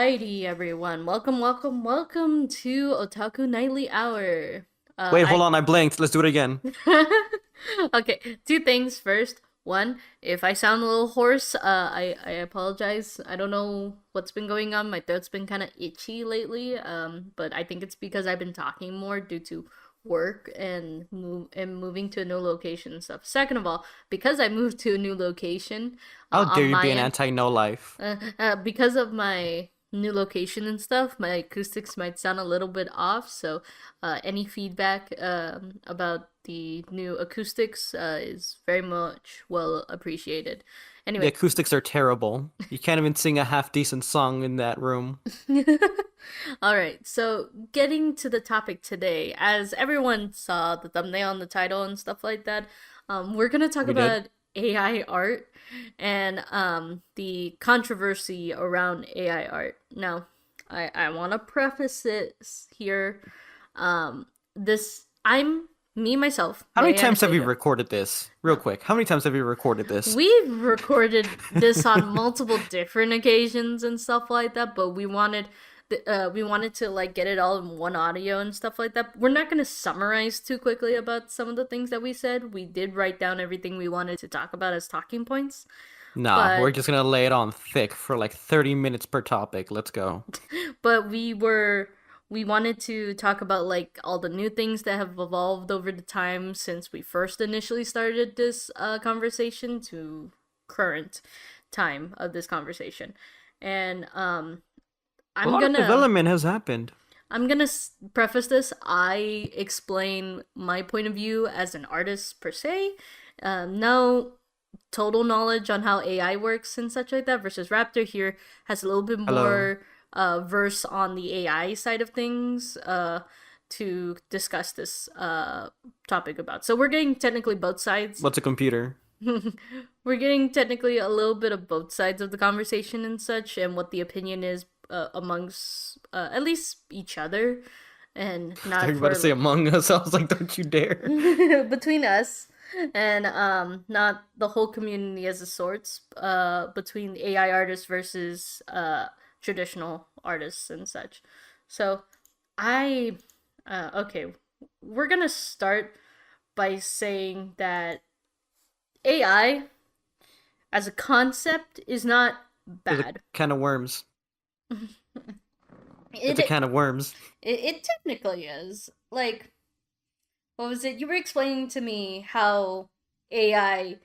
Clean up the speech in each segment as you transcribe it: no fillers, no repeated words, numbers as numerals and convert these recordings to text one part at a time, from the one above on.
Alrighty, everyone. Welcome to Otaku Nightly Hour. Wait, I hold on, I blinked. Let's do it again. Okay, two things first. One, if I sound a little hoarse, I apologize. I don't know what's been going on. My throat's been kind of itchy lately. But I think it's because I've been talking more due to work and moving to a new location and stuff. Second of all, because I moved to a new location, How dare on you my be an end, anti-no life? because of my new location and stuff, my acoustics might sound a little bit off. So, any feedback about the new acoustics is very much well appreciated. The Anyway, acoustics are terrible. You can't even sing a half decent song in that room. all right. So, getting to the topic today, as everyone saw the thumbnail and the title and stuff like that, we're gonna talk We did. about AI art and the controversy around AI art. Now, I want to preface this here. This I'm me myself, How many Mary times have you Anastasia. recorded this? Real quick. How many times have you recorded this? We've recorded this on multiple different occasions and stuff like that, but we wanted to like get it all in one audio and stuff like that. We're not gonna summarize too quickly about some of the things that we said. We did write down everything we wanted to talk about as talking points, Nah, we're but just gonna lay it on thick for like 30 minutes per topic. Let's go. but we wanted to talk about like all the new things that have evolved over the time since we first initially started this conversation to current time of this conversation. And A I'm lot of gonna development has happened. preface this. I explain my point of view as an artist per se. No total knowledge on how AI works and such like that. Versus Raptor here has a little bit Hello. more verse on the AI side of things to discuss this topic about. So we're getting technically both sides. What's a computer? We're getting technically a little bit of both sides of the conversation and such, and what the opinion is amongst at least each other, and Are not you about to for say Among Us? I was like, don't you dare. between us, and not the whole community as a sorts. Between AI artists versus traditional artists and such. So, I okay, we're gonna start by saying that AI as a concept is not There's a bad. can of worms. It's It a it, can of worms. it technically is. Like, what was it? You were explaining to me how AI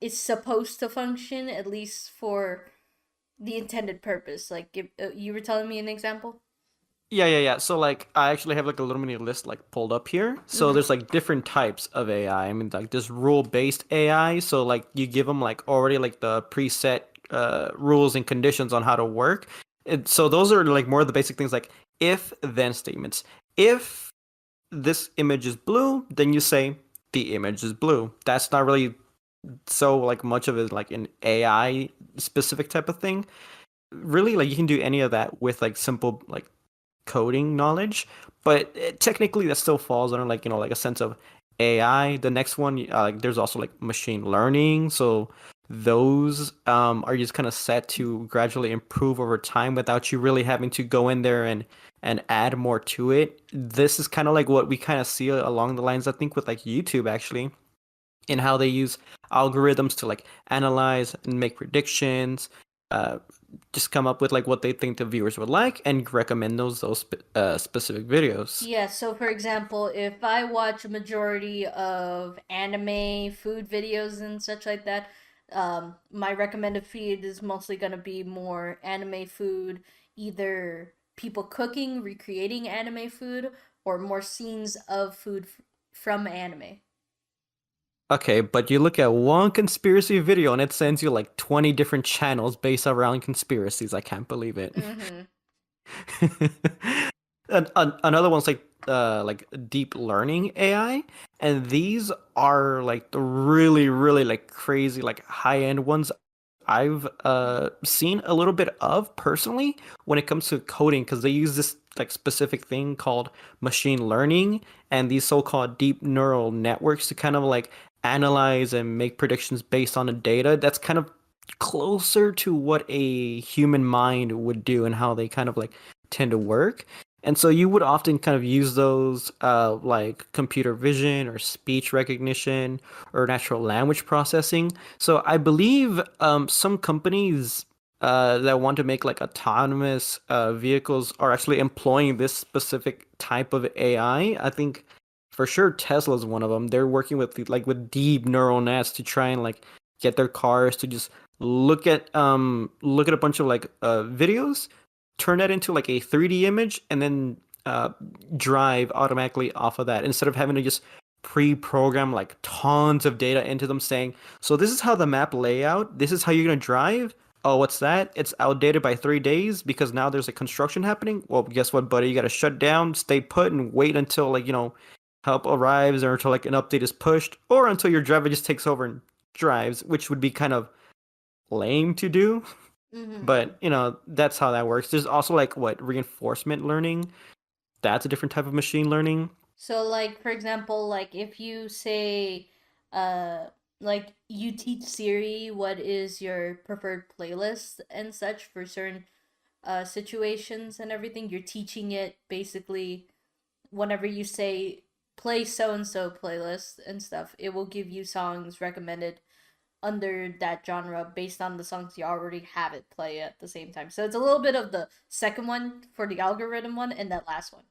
is supposed to function, at least for the intended purpose. Like, you were telling me an example. Yeah. So like I actually have like a little mini list like pulled up here. So Mm-hmm. there's like different types of AI. I mean like this rule-based AI. So like you give them like already like the preset rules and conditions on how to work. So those are like more of the basic things like if then statements. If this image is blue, then you say the image is blue. That's not really so like much of it like an AI specific type of thing. Really like you can do any of that with like simple like coding knowledge, but technically that still falls under like like a sense of AI. The next one, like there's also like machine learning, so those are just kind of set to gradually improve over time without you really having to go in there and add more to it. This is kind of like what we kind of see along the lines, I think, with like YouTube actually, in how they use algorithms to like analyze and make predictions, uh, just come up with like what they think the viewers would like and recommend those specific videos. Yeah, so for example, if I watch a majority of anime, food videos, and such like that, my recommended feed is mostly going to be more anime food, either people cooking, recreating anime food, or more scenes of food from anime. Okay, but you look at one conspiracy video and it sends you like 20 different channels based around conspiracies. I can't believe it. Mm-hmm. Another one's like deep learning AI, and these are like the really like crazy like high-end ones I've seen a little bit of personally when it comes to coding because they use this like specific thing called machine learning and these so-called deep neural networks to kind of like analyze and make predictions based on the data. That's kind of closer to what a human mind would do and how they kind of like tend to work. And so you would often kind of use those like computer vision or speech recognition or natural language processing. So I believe some companies that want to make like autonomous vehicles are actually employing this specific type of AI. I think for sure Tesla's one of them. They're working with like with deep neural nets to try and like get their cars to just look at a bunch of like videos, turn that into like a 3D image, and then drive automatically off of that instead of having to just pre-program like tons of data into them saying, so this is how the map layout, this is how you're gonna drive. Oh, what's that? It's outdated by 3 days because now there's a construction happening. Well, guess what, buddy? You gotta shut down, stay put, and wait until like, help arrives or until like an update is pushed, or until your driver just takes over and drives, which would be kind of lame to do, Mm-hmm. but that's how that works. There's also like what reinforcement learning. That's a different type of machine learning. So, like, for example, like if you say, uh, like you teach Siri what is your preferred playlist and such for certain situations and everything, you're teaching it basically whenever you say play so and so playlist and stuff, it will give you songs recommended under that genre based on the songs you already have it play at the same time. So it's a little bit of the second one for the algorithm one and that last one.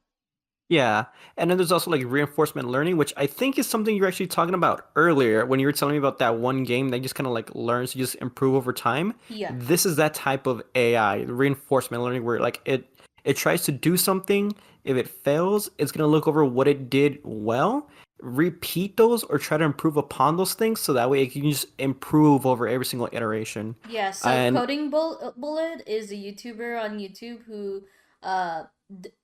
Yeah. And then there's also like reinforcement learning, which I think is something you were actually talking about earlier when you were telling me about that one game that just kind of like learns to just improve over time. Yeah. This is that type of AI, reinforcement learning, where like it tries to do something. If it fails, it's gonna look over what it did well, repeat those or try to improve upon those things so that way it can just improve over every single iteration. Yeah, so And Bullet is a YouTuber on YouTube who uh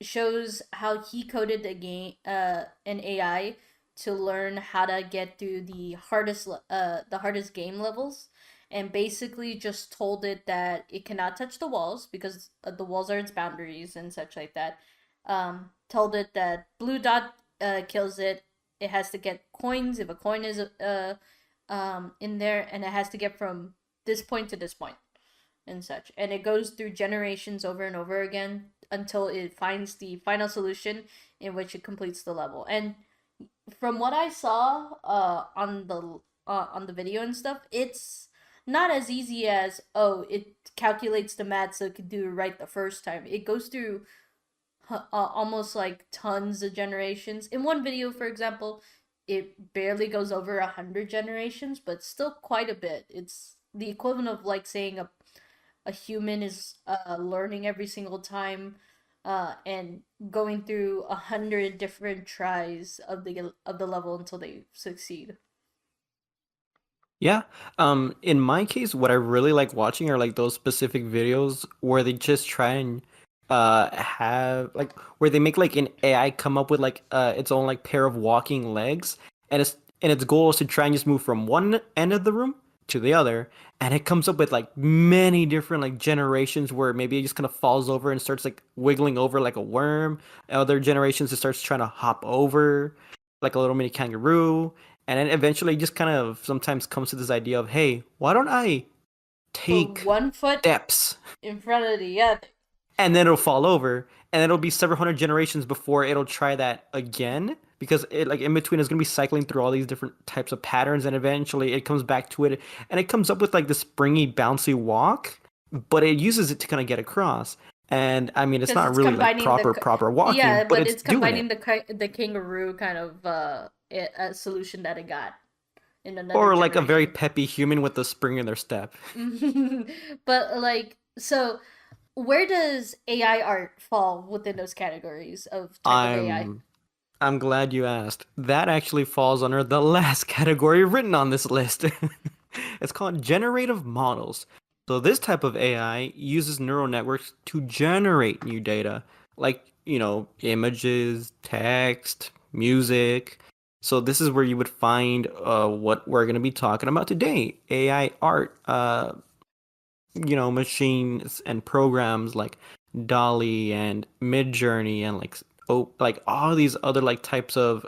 shows how he coded a game an AI to learn how to get through the hardest game levels, and basically just told it that it cannot touch the walls because the walls are its boundaries and such like that. Told it that blue dot kills it. It has to get coins if a coin is in there, and it has to get from this point to this point and such. And it goes through generations over and over again until it finds the final solution in which it completes the level. And from what I saw on the video and stuff, it's not as easy as it calculates the math so it can do it right the first time. It goes through almost like tons of generations. In one video, for example, it barely goes over 100 generations, but still quite a bit. It's the equivalent of like saying a human is learning every single time, and going through 100 different tries of the level until they succeed. yeah, in my case, what I really like watching are like those specific videos where they just try and have like where they make like an AI come up with like its own like pair of walking legs, and its goal is to try and just move from one end of the room to the other, and it comes up with like many different like generations where maybe it just kind of falls over and starts like wiggling over like a worm. Other generations it starts trying to hop over like a little mini kangaroo. And then eventually just kind of sometimes comes to this idea of, hey, why don't I Put take one foot steps in front of the other. and then it'll fall over and then it'll be several hundred generations before it'll try that again because it like in between is going to be cycling through all these different types of patterns and eventually it comes back to it and it comes up with like this springy bouncy walk, but it uses it to kind of get across. And I mean, it's Because not it's really like combining proper walking, yeah, but but it's it's doing combining it. the kangaroo kind of a solution that it got in another Or like a very generation. peppy human with a spring in their step. But like, so where does AI art fall within those categories of type of AI? I'm I'm glad you asked. That actually falls under the last category written on this list. It's called generative models. So this type of AI uses neural networks to generate new data, like, images, text, music. So this is where you would find what we're going to be talking about today, AI art, machines and programs like Dolly and Midjourney and like all these other like types of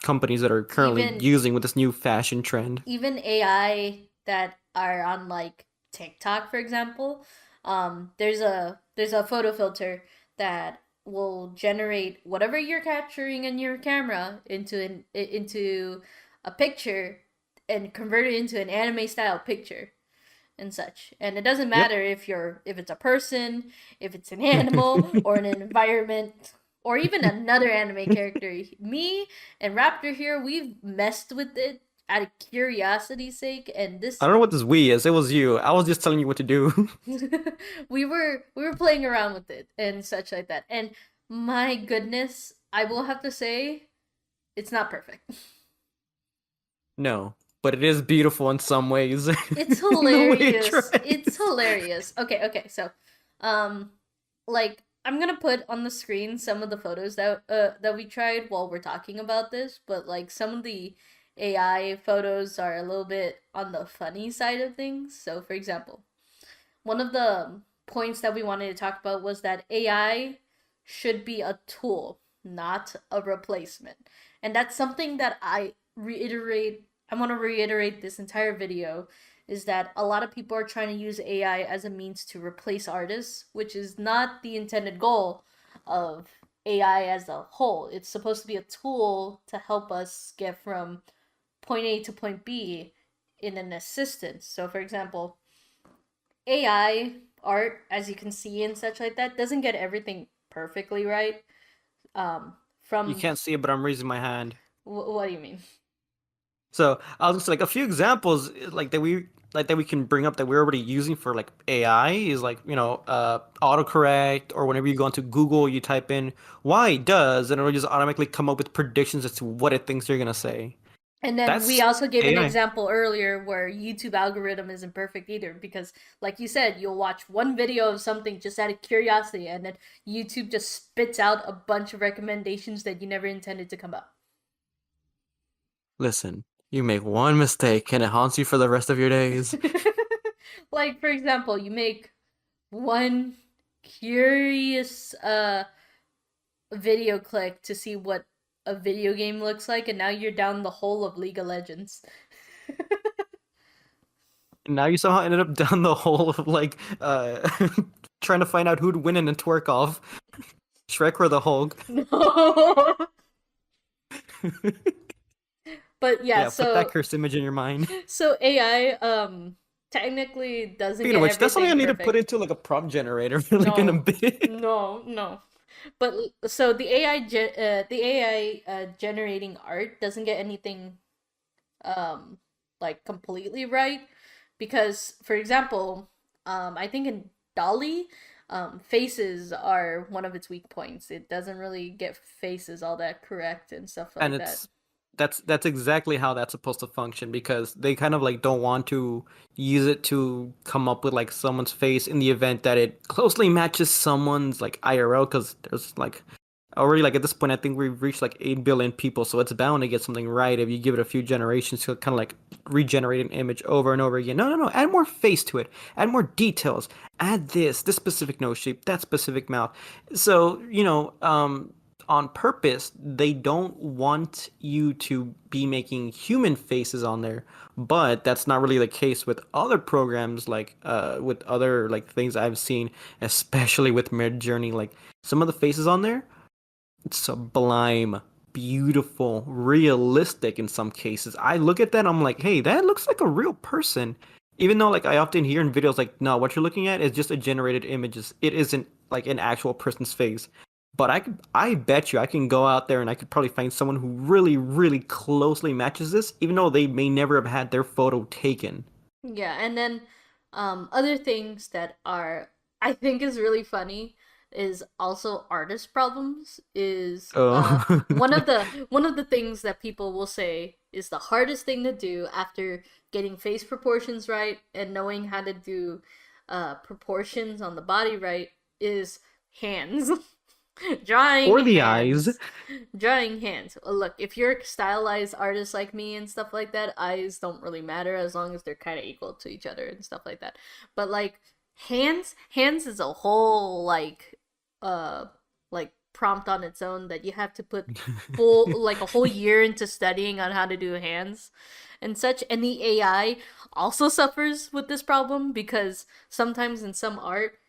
companies that are currently Even using with this new fashion trend. AI that are on like TikTok, for example, there's a photo filter that will generate whatever you're capturing in your camera into a picture and convert it into an anime style picture and such. And it doesn't Yep. matter if it's a person, if it's an animal, or an environment, or even another anime character. Me and Raptor here, we've messed with it out of curiosity's sake, and I this don't know what this we is. It was you. I was just telling you what to do. we were playing around with it and such like that. And my goodness, I will have to say, it's not perfect. No, but it is beautiful in some ways. It's In the way it hilarious. It's tries. hilarious. Okay, okay. So, um, like I'm gonna put on the screen some of the photos that we tried while we're talking about this, but like some of the AI photos are a little bit on the funny side of things. So, for example, one of the points that we wanted to talk about was that AI should be a tool, not a replacement. And that's something that I want to reiterate this entire video is that a lot of people are trying to use AI as a means to replace artists, which is not the intended goal of AI as a whole. It's supposed to be a tool to help us get from point A to point B in an assistance. So, for example, AI art, as you can see and such like that, doesn't get everything perfectly right. You From can't see it, but I'm raising my hand. what do you mean? So I'll just like a few examples like that we can bring up that we're already using for like AI is like, autocorrect, or whenever you go into Google, you type in why does, and it'll just automatically come up with predictions as to what it thinks you're gonna say. And then we That's also gave an AI. example earlier where YouTube algorithm isn't perfect either because like you said, you'll watch one video of something just out of curiosity and then YouTube just spits out a bunch of recommendations that you never intended to come up. Listen, you make one mistake and it haunts you for the rest of your days. Like for example, you make one curious video click to see what a video game looks like and now you're down the whole of League of Legends. Now you somehow ended up down the hole of like trying to find out who'd win in a twerk off. Shrek or the Hulk. No. But yeah, Yeah, put that so cursed image in your mind. so AI technically doesn't Speaking of get which, that's something everything I need to put perfect. into like a prompt generator like in a No. bit. No, no. But so the AI generating art doesn't get anything like completely right because for example, I think in Dolly faces are one of its weak points. It doesn't really get faces all that correct and stuff And like that. it's that's exactly how that's supposed to function, because they kind of like don't want to use it to come up with like someone's face in the event that it closely matches someone's like IRL, because there's like already, like at this point I think we've reached like 8 billion people, so it's bound to get something right if you give it a few generations to kind of like regenerate an image over and over again. No, no, no, add more face to it, add more details, add this specific nose shape, that specific mouth. So on purpose, they don't want you to be making human faces on there, but that's not really the case with other programs, like with other like things I've seen, especially with Midjourney. Like some of the faces on there, sublime, beautiful, realistic in some cases. I look at that, I'm like, hey, that looks like a real person. Even though like I often hear in videos like, no, what you're looking at is just a generated images. It isn't like an actual person's face. But I bet you I can go out there and I could probably find someone who really, really closely matches this, even though they may never have had their photo taken. Yeah, and then other things that are I think is really funny is also artist problems is Oh. one of the things that people will say is the hardest thing to do after getting face proportions right and knowing how to do proportions on the body right is hands. Or Drawing the eyes. hands. Drawing hands. Look, if you're a stylized artist like me and stuff like that, eyes don't really matter as long as they're kind of equal to each other and stuff like that. But like hands is a whole uh like prompt on its own that you have to put full like a whole year into studying on how to do hands and such. And the AI also suffers with this problem because sometimes in some art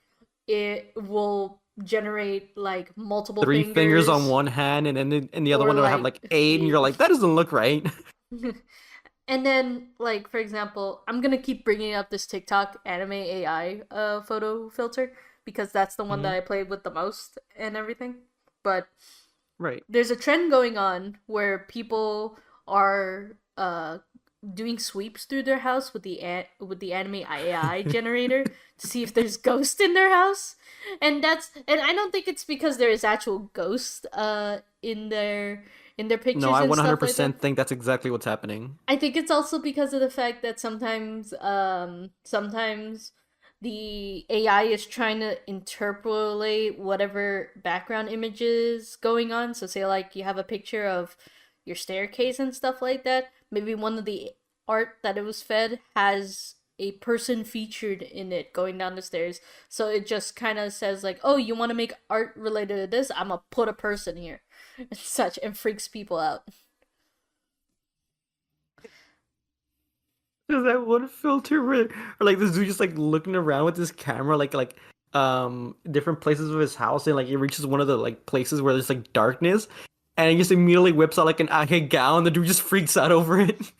it will generate like multiple Three fingers on fingers one hand, and then and the other or one will have like like eight, and you're like, that doesn't look right. and then like for example, I'm gonna keep bringing up this TikTok anime AI photo filter because that's the one Hmm. that I played with the most and everything. But Right. there's a trend going on where people are doing sweeps through their house with with the anime AI generator to see if there's ghosts in their house, and I don't think it's because there is actual ghosts in their No, pictures I and stuff like that. 100% think that's exactly what's happening. I think it's also because of the fact that sometimes the AI is trying to interpolate whatever background images going on. So say like you have a picture of your staircase and stuff like that. Maybe one of the art that it was fed has a person featured in it going down the stairs. So it just kind of says like, "Oh, you want to make art related to this? I'm gonna put a person here." And such and freaks people out. There's that one filter where, or like this dude just like looking around with his camera, different places of his house, and like he reaches one of the like places where there's like darkness, and he just immediately whips out like an Ahegao, and the dude just freaks out over it.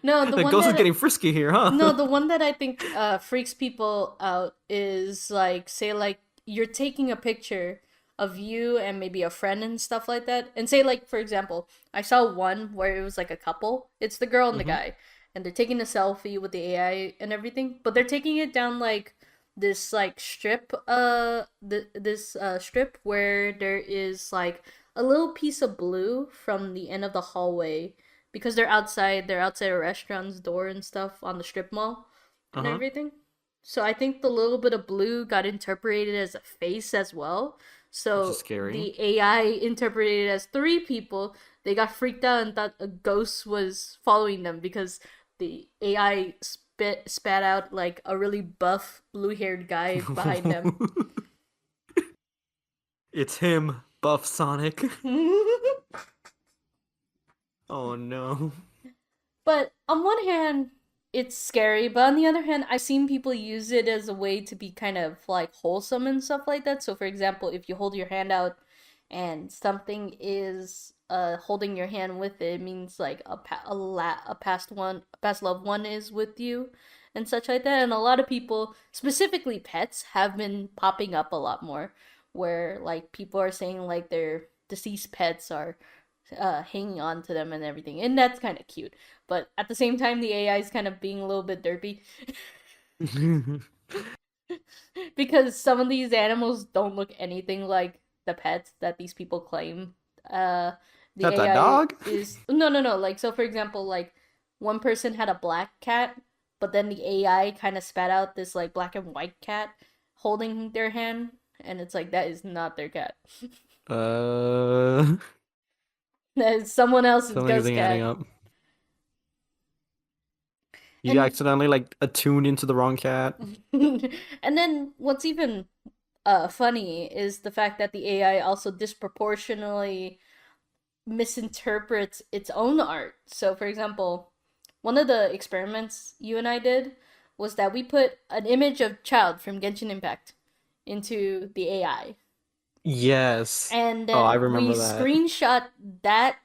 No, the The one ghost is that getting frisky here, huh? no, the one that I think freaks people out is like say like you're taking a picture of you and maybe a friend and stuff like that. And say like for example, I saw one where it was like a couple. It's the girl and the Hmm. guy and they're taking a selfie with the AI and everything, but they're taking it down like this like strip this strip where there is like a little piece of blue from the end of the hallway because they're outside a restaurant's door and stuff on the strip mall and Uh-huh. everything. So I think the little bit of blue got interpreted as a face as well. Which is So scary. the AI interpreted it as three people. They got freaked out and thought a ghost was following them because the AI spat out like a really buff blue haired guy behind them. It's him, Buff Sonic. Oh no. But on one hand, it's scary, but on the other hand, I've seen people use it as a way to be kind of like wholesome and stuff like that. So, for example, if you hold your hand out and something is holding your hand with it, it means like a a past loved one is with you and such like that. And a lot of people, specifically pets, have been popping up a lot more where like people are saying like their deceased pets are hanging on to them and everything, and that's kind of cute. But at the same time, the AI is kind of being a little bit derpy because some of these animals don't look anything like the pets that these people claim. Uh, the That's a AI dog? is no. Like so, for example, like one person had a black cat, but then the AI kind of spat out this like black and white cat holding their hand, and it's like that is not their cat. Uh, That is someone else's something ghost isn't adding cat. up. You And accidentally like attuned into the wrong cat. and then what's even funny is the fact that the AI also disproportionately misinterprets its own art. So, for example, one of the experiments you and I did was that we put an image of Child from Genshin Impact into the AI, Yes. and Oh, I then we remember that. screenshot that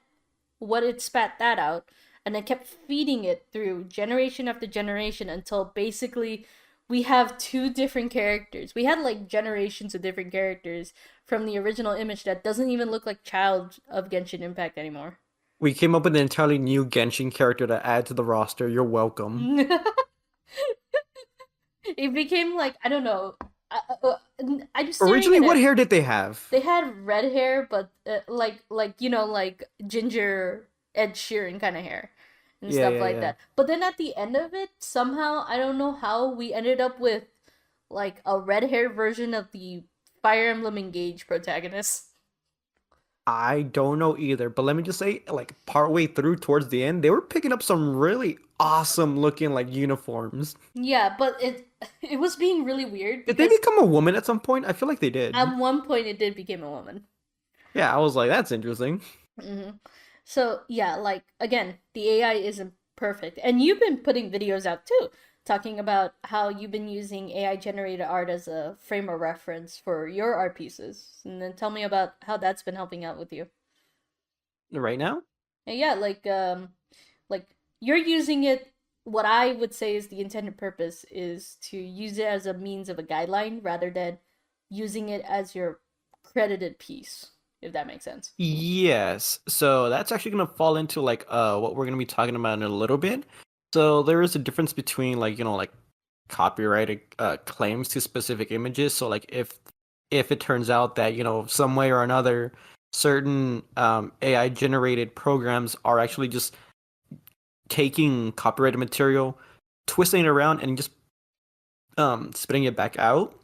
what it spat that out and then kept feeding it through generation after generation until basically we have two different characters. We had like generations of different characters from the original image that doesn't even look like Child of Genshin Impact anymore. We came up with an entirely new Genshin character to add to the roster. You're welcome. It became like I don't know. I'm just staring Originally, at what it. hair did they have? They had red hair, but like you know like ginger Ed Sheeran kind of hair and Yeah, stuff yeah, like yeah. that. But then at the end of it, somehow I don't know how we ended up with like a red hair version of the Fire Emblem Engage protagonist. I don't know either, but let me just say, like partway through towards the end, they were picking up some really awesome looking like uniforms. Yeah, but it was being really weird Did they because become a woman at some point? I feel like they did. at one point it did become a woman. Yeah, I was like, that's interesting. Hmm. So yeah, like again, the AI isn't perfect, and you've been putting videos out too, talking about how you've been using AI generated art as a frame of reference for your art pieces, and then tell me about how that's been helping out with you. Right now? And yeah, like you're using it. What I would say is the intended purpose is to use it as a means of a guideline rather than using it as your credited piece, if that makes sense. Yes. So that's actually gonna fall into like what we're gonna be talking about in a little bit. So there is a difference between like, like copyrighted claims to specific images. So like if it turns out that, some way or another certain AI generated programs are actually just taking copyrighted material, twisting it around and just spitting it back out,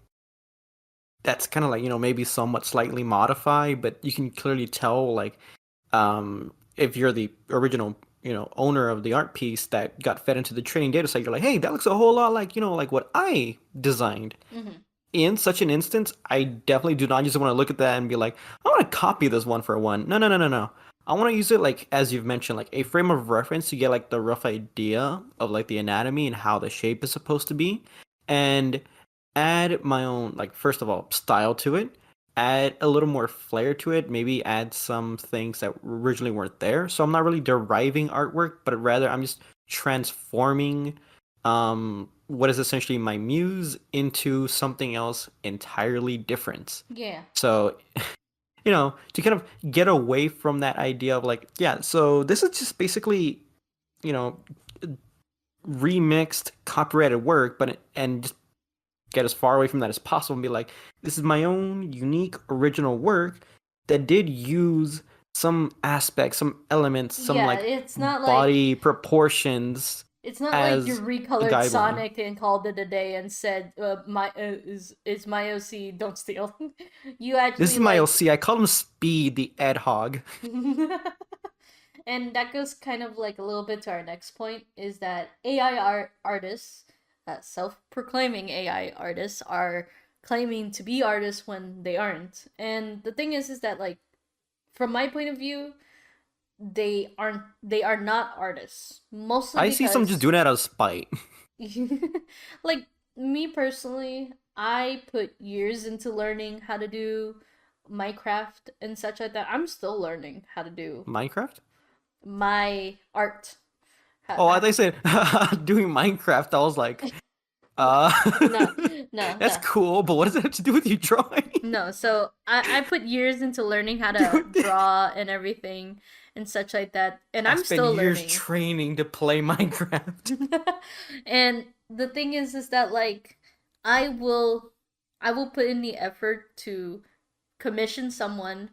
that's kind of like, maybe somewhat slightly modified, but you can clearly tell like if you're the original, owner of the art piece that got fed into the training data set, you're like, hey, that looks a whole lot like, like what I designed. Hmm. In such an instance, I definitely do not just want to look at that and be like, I want to copy this one for one. No, no, no, no, no. I want to use it like, as you've mentioned, like a frame of reference to get like the rough idea of like the anatomy and how the shape is supposed to be, and add my own, like, first of all, style to it, add a little more flair to it, maybe add some things that originally weren't there. So I'm not really deriving artwork, but rather I'm just transforming what is essentially my muse into something else entirely different. Yeah. So, to kind of get away from that idea of like, yeah, so this is just basically, you know, remixed copyrighted work, but and just get as far away from that as possible and be like, this is my own unique original work that did use some aspects, some elements, some Yeah, like it's not like body proportions you as a recolored guideline. Sonic and called it a day and said, "My is my OC, don't steal." You This actually is my like, LC. I call him Speed the Ed Hog. and that goes kind of like a little bit to our next point is that AI artists, self-proclaiming AI artists, are claiming to be artists when they aren't. And the thing is that like from my point of view, they are not artists mostly I see some just because doing it out of spite. like me personally, I put years into learning how to do Minecraft and such like that. I'm still learning how to do Minecraft? my art. Oh, I thought you said doing Minecraft. I was like, uh, No, no, that's no. cool, but what does that have to do with you drawing? No, so I put years into learning how to Dude, draw and everything and such like that, and I I'm spent still years learning. training to play Minecraft. And the thing is that like I will I will put in the effort to commission someone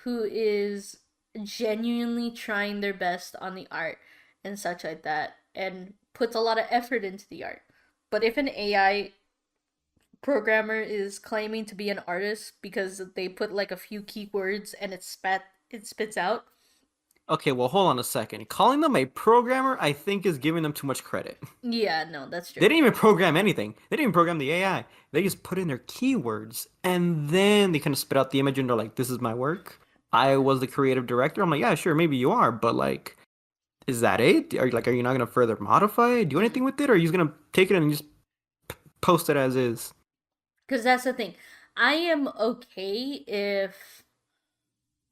who is genuinely trying their best on the art and such like that and puts a lot of effort into the art. But if an AI programmer is claiming to be an artist because they put like a few keywords and it spits out. Okay, well, hold on a second. Calling them a programmer, I think, is giving them too much credit. Yeah, no, that's They true. didn't even program anything. They didn't even program the AI. They just put in their keywords and then they kind of spit out the image and they're like, this is my work. I was the creative director. I'm like, yeah, sure, maybe you are, but like, is that it? Are you not gonna further modify it, do anything with it, or are you just gonna take it and just post it as is? Because that's the thing. I am okay if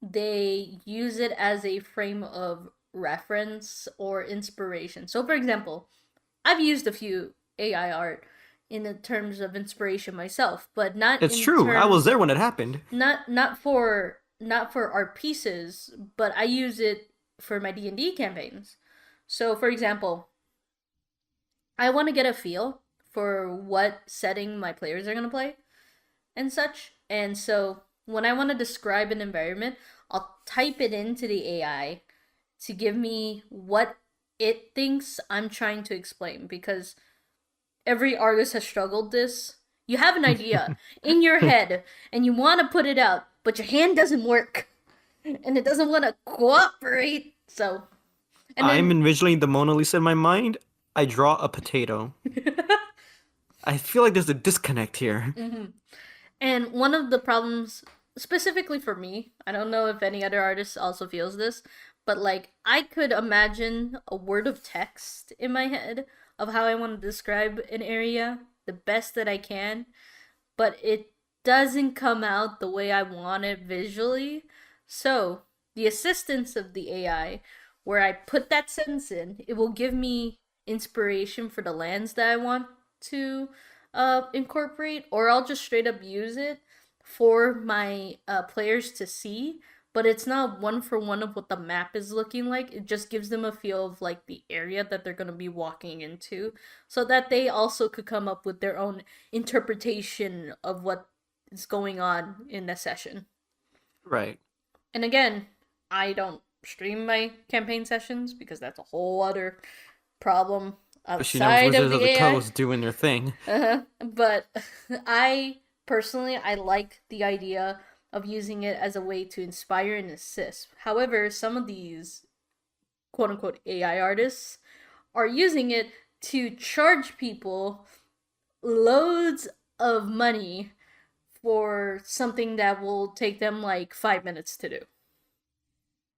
they use it as a frame of reference or inspiration. So, for example, I've used a few AI art in the terms of inspiration myself, but not It's in true. I was terms there when it happened. not for art pieces, but I use it for my D&D campaigns. So, for example, I want to get a feel for what setting my players are going to play and such. And so when I want to describe an environment, I'll type it into the AI to give me what it thinks I'm trying to explain because every artist has struggled this. You have an idea in your head and you want to put it out, but your hand doesn't work and it doesn't want to cooperate. So, and I'm then envisioning the Mona Lisa in my mind. I draw a potato. I feel like there's a disconnect here. Mhm. And one of the problems, specifically for me, I don't know if any other artist also feels this, but like I could imagine a word of text in my head of how I want to describe an area the best that I can, but it doesn't come out the way I want it visually. So, the assistance of the AI, where I put that sentence in, it will give me inspiration for the lands that I want to incorporate, or I'll just straight up use it for my players to see. But it's not one for one of what the map is looking like. It just gives them a feel of like the area that they're going to be walking into, so that they also could come up with their own interpretation of what is going on in the session. Right. And again, I don't stream my campaign sessions because that's a whole other problem Especially now with outside of Wizards of the the AI. Coast doing their thing. But I personally I like the idea of using it as a way to inspire and assist. However, some of these quote unquote AI artists are using it to charge people loads of money for something that will take them like 5 minutes to do.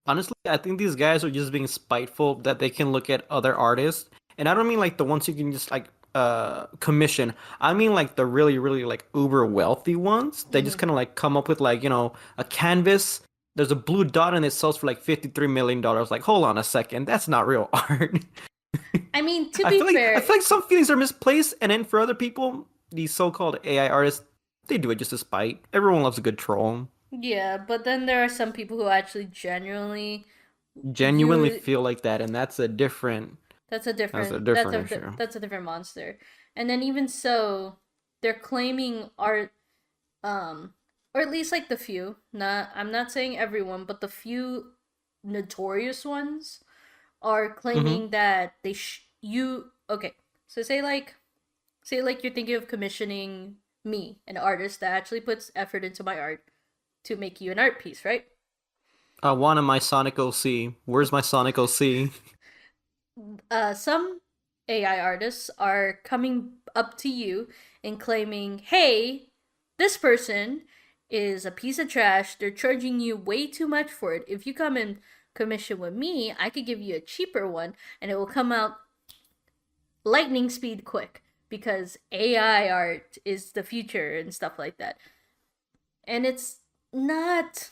Honestly, I think these guys are just being spiteful that they can look at other artists. And I don't mean like the ones you can just like commission. I mean like the really, really like uber wealthy ones. They just Mm-hmm. kind of like come up with like, a canvas. There's a blue dot and it sells for like $53 million. Like, hold on a second, that's not real art. I mean, to I be feel like I fair, feel like some feelings are misplaced, and then for other people, these so-called AI artists, they do it just to spite. Everyone loves a good troll. yeah, but then there are some people who actually genuinely Genuinely use. feel like that, and That's a that's a different. different issue. That's a different monster. And then even so, they're claiming art, um, or at least like the few. Not I'm not saying everyone, but the few notorious ones are Hmm. claiming that you okay. So say like you're thinking of commissioning me, an artist that actually puts effort into my art to make you an art piece, right? I wanted my Sonic OC. Where's my Sonic OC? Some AI artists are coming up to you and claiming, "Hey, this person is a piece of trash. They're charging you way too much for it. If you come and commission with me, I could give you a cheaper one and it will come out lightning speed quick because AI art is the future and stuff like that." And it's not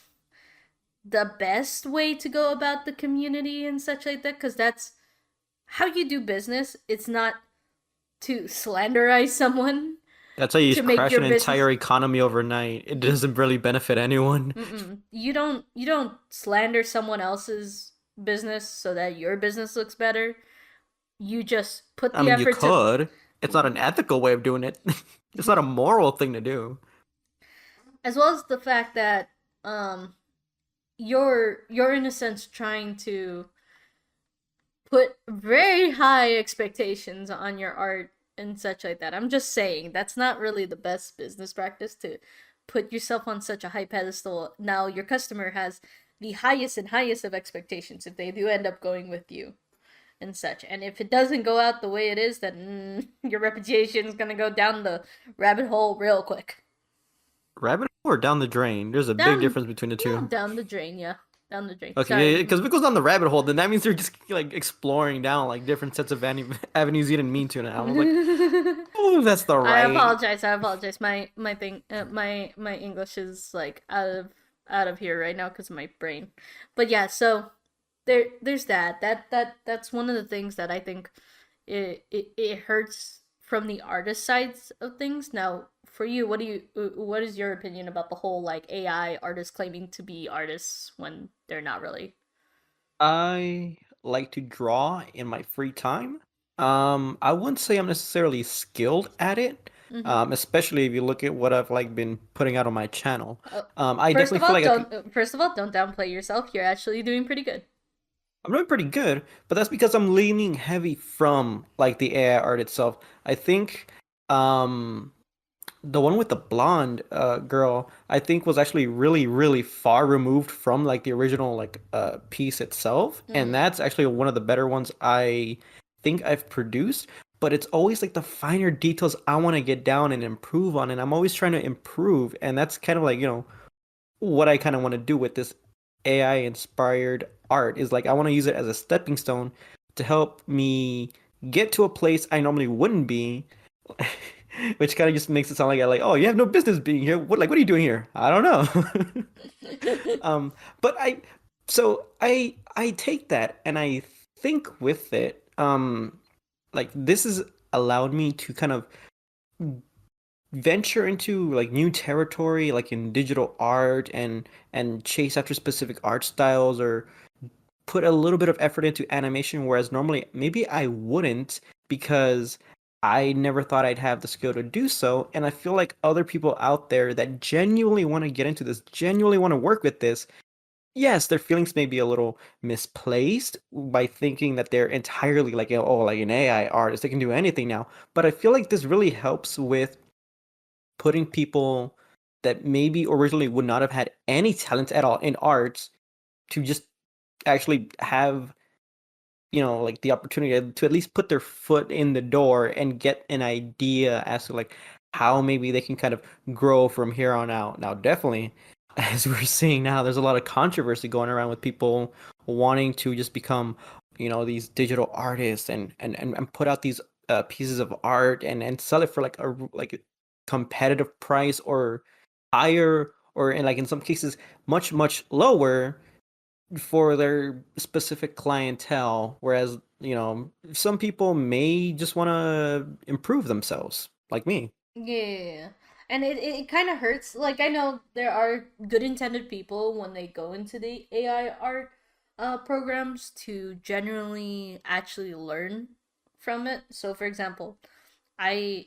the best way to go about the community and such like that because that's how you do business. It's not to slanderize someone That's how you to make crash your an business. entire economy overnight. It doesn't really benefit anyone. You don't slander someone else's business so that your business looks better. You just put I the mean, you effort to, could. It's not an ethical way of doing it. It's not a moral thing to do. as well as the fact that um you're in a sense trying to put very high expectations on your art and such like that. I'm just saying that's not really the best business practice to put yourself on such a high pedestal. Now your customer has the highest and highest of expectations if they do end up going with you and such. And if it doesn't go out the way it is, then your reputation is gonna go down the rabbit hole real quick. Rabbit hole or down the drain? There's a big Down, difference between the well, two. down the drain, yeah, down the drain. Okay, Sorry. because if it goes down the rabbit hole, then that means they're just like exploring down like different sets of avenues you didn't mean to. Now I was like, oh, that's the I right. apologize. I apologize. My thing, my English is like out of here right now because of my brain. But yeah, so there's that. That's one of the things that I think it hurts from the artist sides of things. Now, for you, what is your opinion about the whole like AI artists claiming to be artists when they're not really? I like to draw in my free time. I wouldn't say I'm necessarily skilled at it. Mm-hmm. Especially if you look at what I've like been putting out on my channel. Uh, I definitely feel like I could. First of all, don't downplay yourself. You're actually doing pretty good. I'm doing pretty good, but that's because I'm leaning heavy from like the AI art itself. I think um the one with the blonde girl, I think was actually really, really far removed from like the original like piece itself. And Mm-hmm. that's actually one of the better ones I think I've produced. But it's always like the finer details I want to get down and improve on, and I'm always trying to improve. And that's kind of like, what I kind of want to do with this AI inspired art is like I want to use it as a stepping stone to help me get to a place I normally wouldn't be, which kind of just makes it sound like oh, you have no business being here. What are you doing here? I don't know. Um, but I take that and I think with it, like this has allowed me to kind of venture into like new territory, like in digital art and chase after specific art styles or put a little bit of effort into animation, whereas normally maybe I wouldn't because I never thought I'd have the skill to do so. And I feel like other people out there that genuinely want to get into this, genuinely want to work with this, yes, their feelings may be a little misplaced by thinking that they're entirely like, oh, like an AI artist, they can do anything now. But I feel like this really helps with putting people that maybe originally would not have had any talent at all in arts to just actually have like the opportunity to at least put their foot in the door and get an idea as to like how maybe they can kind of grow from here on out. Now, definitely, as we're seeing now, there's a lot of controversy going around with people wanting to just become, these digital artists and put out these pieces of art and sell it for like a competitive price or higher or in some cases much lower for their specific clientele, whereas, some people may just want to improve themselves, like me. Yeah. And it kind of hurts. Like, I know there are good intended people when they go into the AI art programs to genuinely actually learn from it. So, for example, I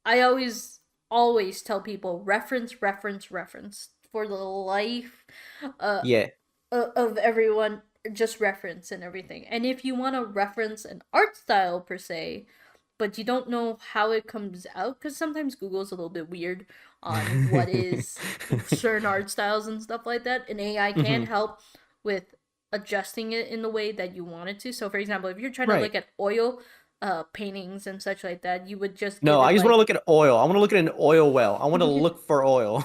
I always tell people reference, reference, reference for the life uh, Yeah. of everyone. Just reference and everything. And if you want to reference an art style per se, but you don't know how it comes out, because sometimes Google's a little bit weird on what is certain art styles and stuff like that, and AI can Hmm. help with adjusting it in the way that you want it to. So, for example, if you're trying to Right. look at oil paintings and such like that, you would just No, give I it just want to like look at oil. I want to look at an oil well. I want to look for oil.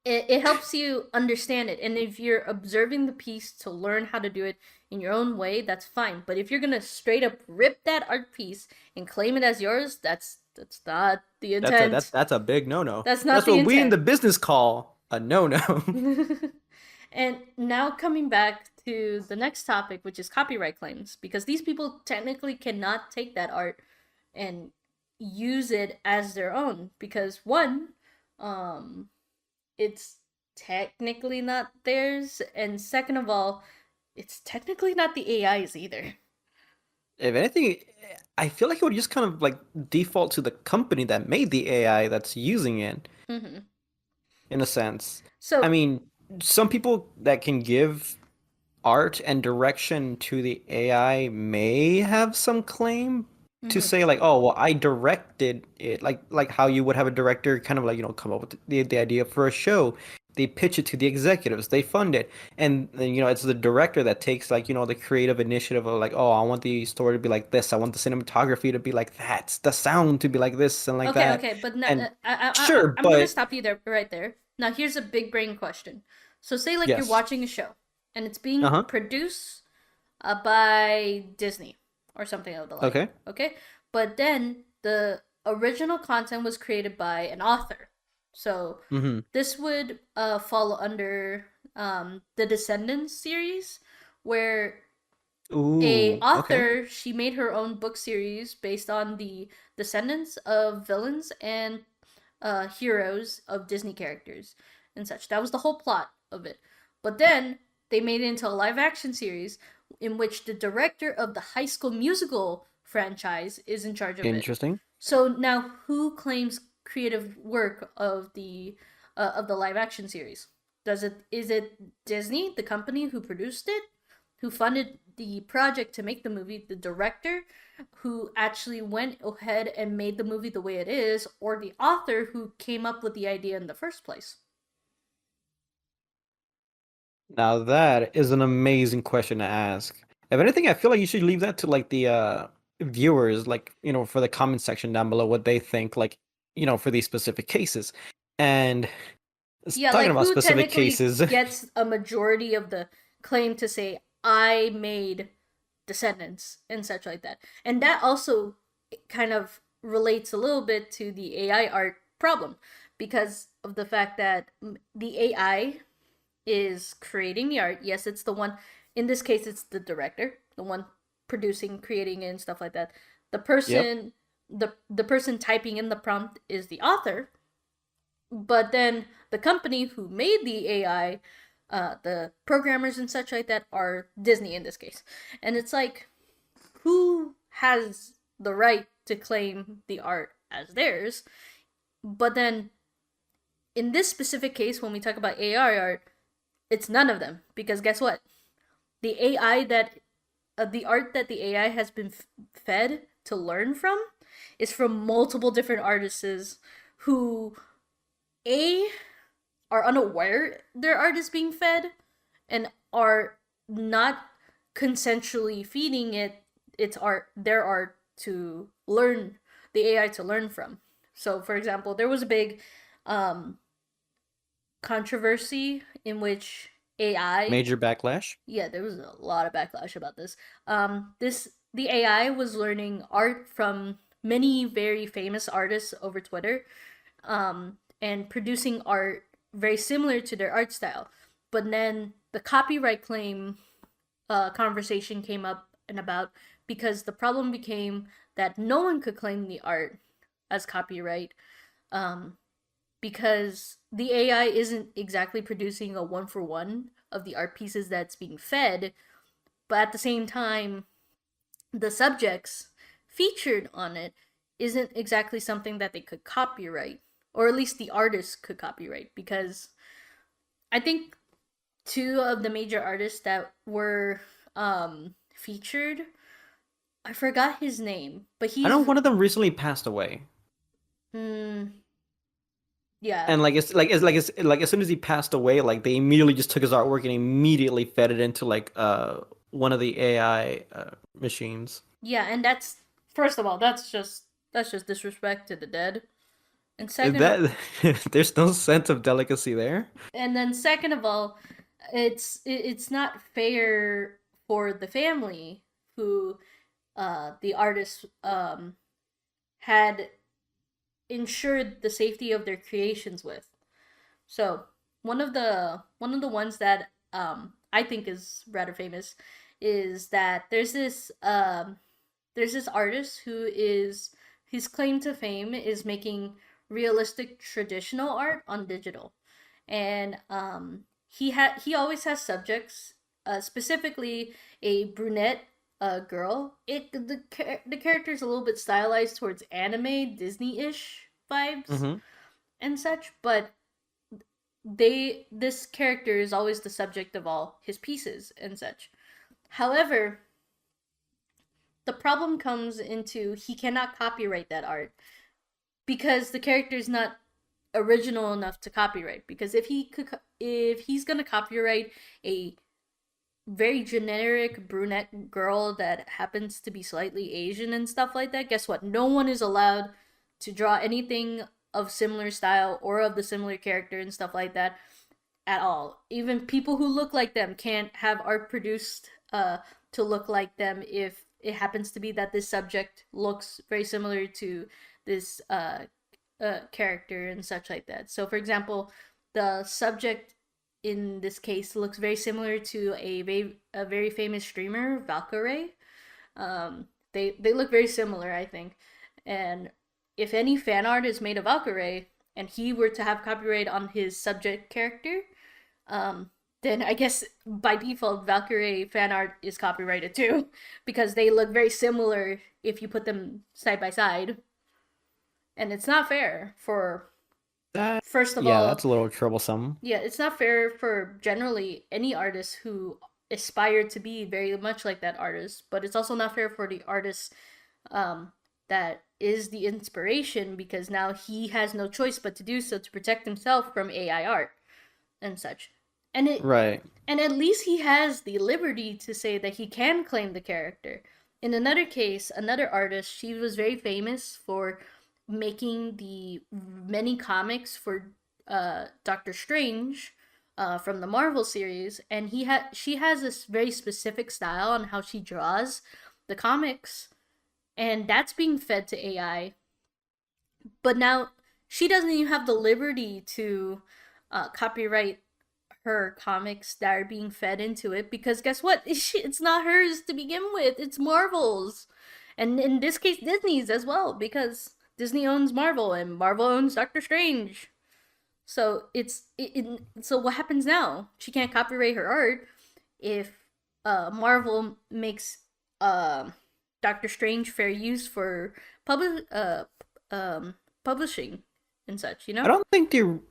it helps you understand it. And if you're observing the piece to learn how to do it in your own way, that's fine. But if you're gonna straight up rip that art piece and claim it as yours, that's not the That's a intent. that's a big no-no. That's not That's the what we in intent. the business call a no-no. And now coming back to the next topic, which is copyright claims, because these people technically cannot take that art and use it as their own because one, um, it's technically not theirs, and second of all, it's technically not the AI's either. If anything, I feel like it would just kind of like default to the company that made the AI that's using it. Mm-hmm. In a sense. I So, mean, some people that can give art and direction to the AI may have some claim to mm-hmm. say like, oh, well, I directed it, like how you would have a director kind of like, come up with the idea for a show. They pitch it to the executives, they fund it, and then, it's the director that takes like, the creative initiative of like, oh, I want the story to be like this, I want the cinematography to be like that, the sound to be like this and like Okay, that. okay, but now, And sure, I'm gonna but stop you there, right there. Now, here's a big brain question. So, say like you're yes. watching a show, and it's being Uh-huh. produced by Disney or something of the like. Okay. Okay, but then the original content was created by an author. So Mm-hmm. this would fall under the Descendants series, where a Ooh, okay. author she made her own book series based on the descendants of villains and heroes of Disney characters and such. That was the whole plot of it. But then they made it into a live action series in which the director of the High School Musical franchise is in charge of it. Interesting. So now, who claims creative work of the live action series? Does it is it Disney, the company who produced it, who funded the project to make the movie, the director who actually went ahead and made the movie the way it is, or the author who came up with the idea in the first place? Now that is an amazing question to ask. If anything, I feel like you should leave that to like the viewers, like, for the comment section down below what they think, like, for these specific cases. And Yeah, Talking like about who specific technically cases. gets a majority of the claim to say I made Descendants and such like that. And that also kind of relates a little bit to the AI art problem because of the fact that the AI is creating the art. Yes, it's the one, in this case it's the director, the one producing, creating it and stuff like that. The Yep. person the person typing in the prompt is the author, but then the company who made the AI, the programmers and such like that, are Disney in this case. And it's like, who has the right to claim the art as theirs? But then in this specific case, when we talk about AI art, it's none of them because guess what? The AI that the art that the AI has been fed to learn from is from multiple different artists who a are unaware their art is being fed and are not consensually feeding it its art their art to learn the AI to learn from. So for example, there was a big um controversy in which AI, Major backlash. yeah, there was a lot of backlash about this. The AI was learning art from many very famous artists over Twitter, and producing art very similar to their art style. But then the copyright claim conversation came up and about because the problem became that no one could claim the art as copyright, um, because the AI isn't exactly producing a one for one of the art pieces that's being fed, but at the same time, the subjects featured on it isn't exactly something that they could copyright, or at least the artist could copyright, because I think two of the major artists that were featured, I forgot his name, but I know he's one of them recently passed away. mm, yeah. And like as soon as he passed away, like they immediately just took his artwork and immediately fed it into like one of the AI machines. Yeah, and that's, first of all, that's just disrespect to the dead. And second That there's no sense of delicacy there. and then second of all, it's not fair for the family who the artist had ensured the safety of their creations with. So one of the ones that I think is rather famous is that there's this artist who is, his claim to fame is making realistic traditional art on digital, and he always has subjects, specifically a brunette girl. The character is a little bit stylized towards anime Disney ish vibes Hmm. and such, but this character is always the subject of all his pieces and such. However, the problem comes into he cannot copyright that art because the character is not original enough to copyright. Because if he's gonna copyright a very generic brunette girl that happens to be slightly Asian and stuff like that, guess what? No one is allowed to draw anything of similar style or of the similar character and stuff like that at all. Even people who look like them can't have art produced to look like them if it happens to be that this subject looks very similar to this character and such like that. So, for example, the subject in this case looks very similar to a very famous streamer, Valkyrie. They look very similar, I think. And if any fan art is made of Valkyrie and he were to have copyright on his subject character, um, then I guess by default Valkyrie fan art is copyrighted too, because they look very similar if you put them side by side, and it's not fair for, That first of yeah, all, that's a little troublesome. yeah, it's not fair for generally any artist who aspire to be very much like that artist, but it's also not fair for the artist um, that is the inspiration, because now he has no choice but to do so to protect himself from AI art and such. And it Right. and at least he has the liberty to say that he can claim the character. In another case, another artist, she was very famous for making the many comics for Doctor Strange from the Marvel series, and she has this very specific style on how she draws the comics, and that's being fed to AI. But now she doesn't even have the liberty to copyright her comics that are being fed into it, because guess what? It's not hers to begin with. It's Marvel's, and in this case, Disney's as well, because Disney owns Marvel and Marvel owns Doctor Strange. So so what happens now? She can't copyright her art if Marvel makes uh, Doctor Strange fair use for public publishing and such. I don't think they do.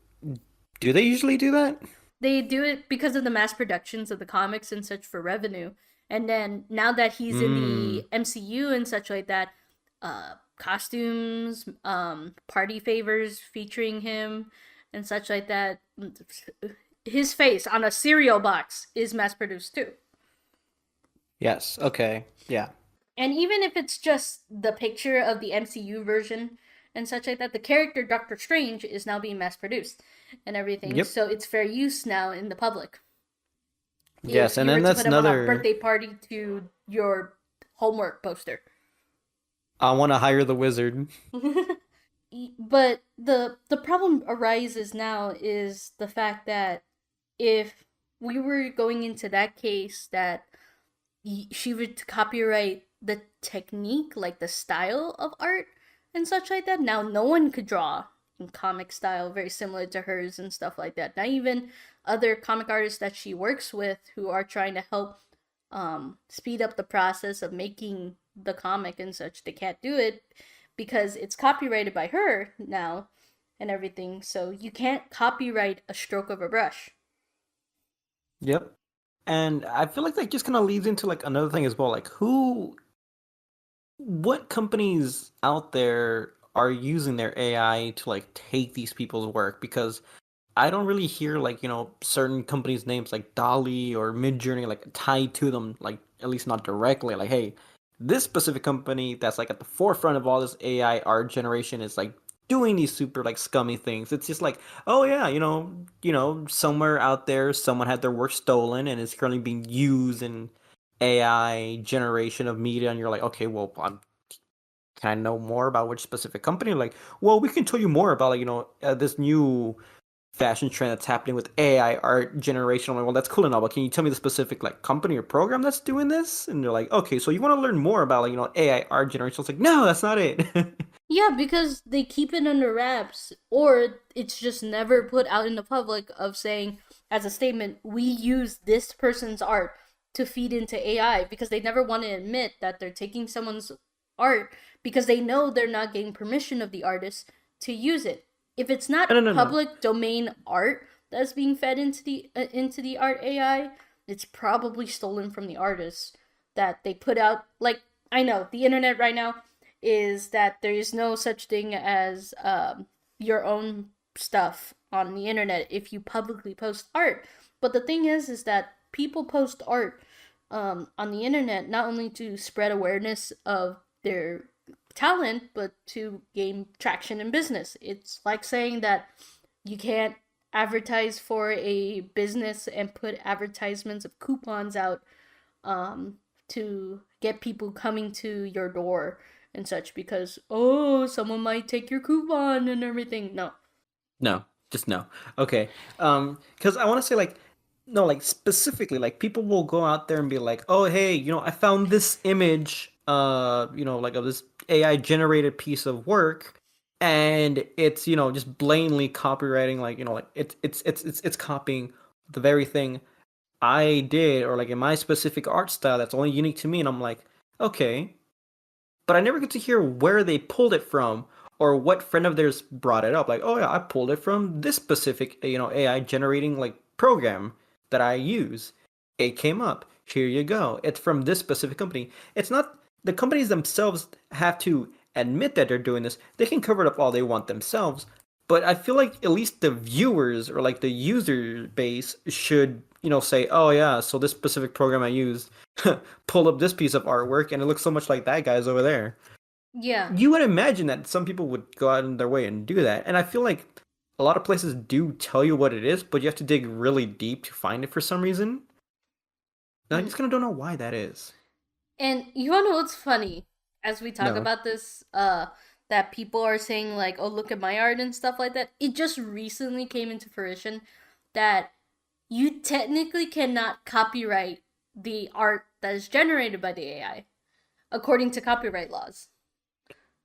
They usually do that. They do it because of the mass productions of the comics and such for revenue. And then now that he's in Mm. the MCU and such like that, costumes, party favors featuring him and such like that, his face on a cereal box is mass produced too. Yes. Okay. Yeah. And even if it's just the picture of the MCU version and such like that, the character Doctor Strange is now being mass produced and everything. Yep. So it's fair use now in the public. Yes, If and you were then to that's put him on a another. birthday party to your homework poster. I want to hire the wizard. But the problem arises now is the fact that if we were going into that case that she would copyright the technique, like the style of art and such like that. Now, no one could draw in comic style very similar to hers and stuff like that. Not even other comic artists that she works with who are trying to help speed up the process of making the comic and such. They can't do it because it's copyrighted by her now and everything. So you can't copyright a stroke of a brush. Yep. And I feel like that just kind of leads into like another thing as well. Like what companies out there are using their AI to like take these people's work? Because I don't really hear like, certain companies' names like Dolly or Midjourney like tied to them, like at least not directly. Like, hey, this specific company that's like at the forefront of all this AI art generation is like doing these super like scummy things. It's just like, oh yeah, somewhere out there someone had their work stolen and is currently being used in AI generation of media, and you're like, okay, well, can I know more about which specific company? Like, well, we can tell you more about like this new fashion trend that's happening with AI art generation. I'm like, well, that's cool and all, but can you tell me the specific like company or program that's doing this? And they're like, okay, so you want to learn more about like AI art generation? It's like, no, that's not it. Yeah, because they keep it under wraps, or it's just never put out in the public of saying, as a statement, we use this person's art to feed into AI, because they never want to admit that they're taking someone's art because they know they're not getting permission of the artist to use it. If it's No, no, not no, no. public domain art that's being fed into the art AI, it's probably stolen from the artist that they put out. Like, I know the internet right now is that there is no such thing as your own stuff on the internet if you publicly post art. But the thing is that people post art on the internet not only to spread awareness of their talent, but to gain traction in business. It's like saying that you can't advertise for a business and put advertisements of coupons out to get people coming to your door and such, because oh, someone might take your coupon and everything. No. No, just no. Okay. Because I want to say like, no, like specifically, like people will go out there and be like, oh, hey, I found this image, like of this AI generated piece of work, and it's just blatantly copywriting, like like it's copying the very thing I did, or like in my specific art style that's only unique to me, and I'm like, okay, but I never get to hear where they pulled it from or what friend of theirs brought it up. Like, oh yeah, I pulled it from this specific, AI generating like program that I use. It came up. Here you go. It's from this specific company. It's not the companies themselves have to admit that they're doing this. They can cover it up all they want themselves, but I feel like at least the viewers or like the user base should, say, oh yeah, so this specific program I used pulled up this piece of artwork and it looks so much like that guy's over there. Yeah. You would imagine that some people would go out in their way and do that. And I feel like a lot of places do tell you what it is, but you have to dig really deep to find it for some reason. And I Mm. just kind of don't know why that is. And you wanna know what's funny as we talk No. about this, that people are saying like, "Oh, look at my art" and stuff like that. It just recently came into fruition that you technically cannot copyright the art that is generated by the AI, according to copyright laws.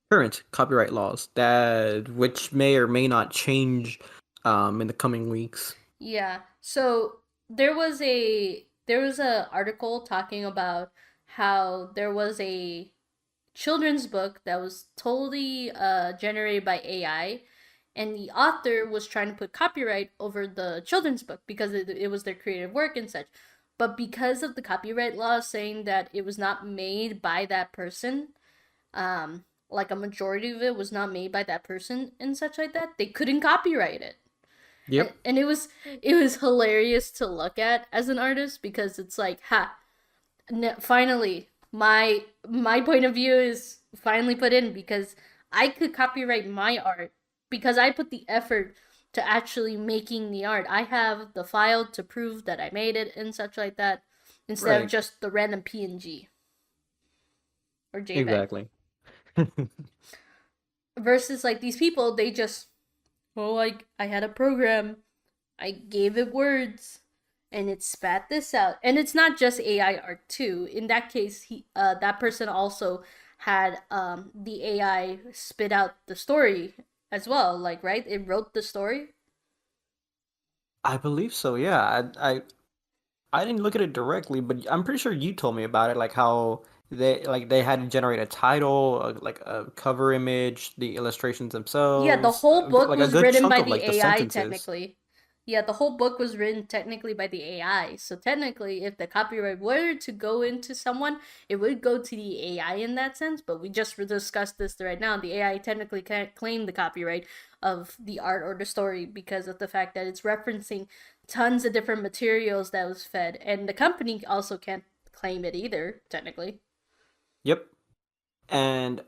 Current copyright laws that which may or may not change in the coming weeks. Yeah. So there was a article talking about how there was a children's book that was totally generated by AI, and the author was trying to put copyright over the children's book because it was their creative work and such. But because of the copyright law saying that it was not made by that person, like a majority of it was not made by that person and such like that, they couldn't copyright it. And, Yep. and it was hilarious to look at as an artist because it's like, ha, finally my point of view is finally put in because I could copyright my art because I put the effort to actually making the art. I have the file to prove that I made it and such like that instead of Right. just the random PNG or JPEG. Exactly. Versus like these people, they just, oh, like I had a program, I gave it words, and it spat this out. And it's not just AI art too. In that case, that person also had the AI spit out the story as well. Like, right, it wrote the story. I believe so. Yeah. I didn't look at it directly, but I'm pretty sure you told me about it, like how they had to generate a title, like a cover image, the illustrations Yeah, the themselves, whole book like a was good written chunk by of the like the AI sentences. technically. Yeah, the whole book was written technically by the AI. So technically, if the copyright were to go into someone, it would go to the AI in that sense. But we just discussed this right now. The AI technically can't claim the copyright of the art or the story because of the fact that it's referencing tons of different materials that was fed, and the company also can't claim it either technically. Yep. And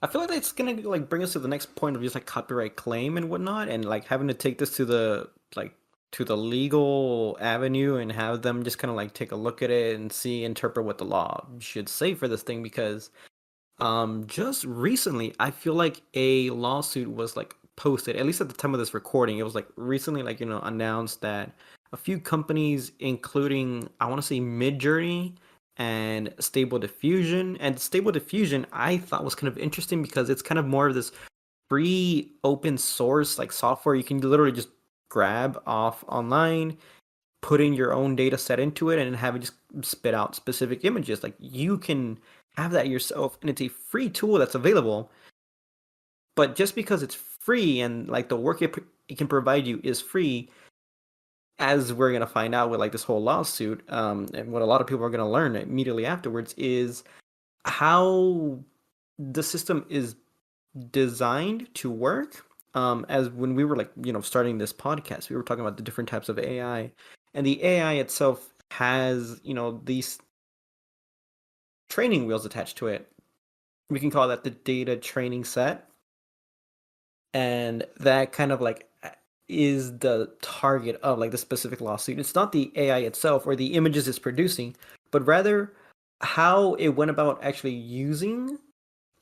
I feel like that's gonna like bring us to the next point of just like copyright claim and whatnot, and like having to take this to the like to the legal avenue and have them just kind of like take a look at it and see interpret what the law should say for this thing because just recently I feel like a lawsuit was like posted, at least at the time of this recording. It was like recently like announced that a few companies, including I want to say Midjourney and Stable Diffusion I thought was kind of interesting because it's kind of more of this free open source like software you can literally just grab off online, put in your own data set into it and have it just spit out specific images. Like you can have that yourself and it's a free tool that's available. But just because it's free and like the work it can provide you is free, as we're going to find out with like this whole lawsuit, and what a lot of people are going to learn immediately afterwards is how the system is designed to work. As when we were like starting this podcast, we were talking about the different types of AI, and the AI itself has these training wheels attached to it. We can call that the data training set, and that kind of like is the target of like the specific lawsuit. It's not the AI itself or the images it's producing, but rather how it went about actually using,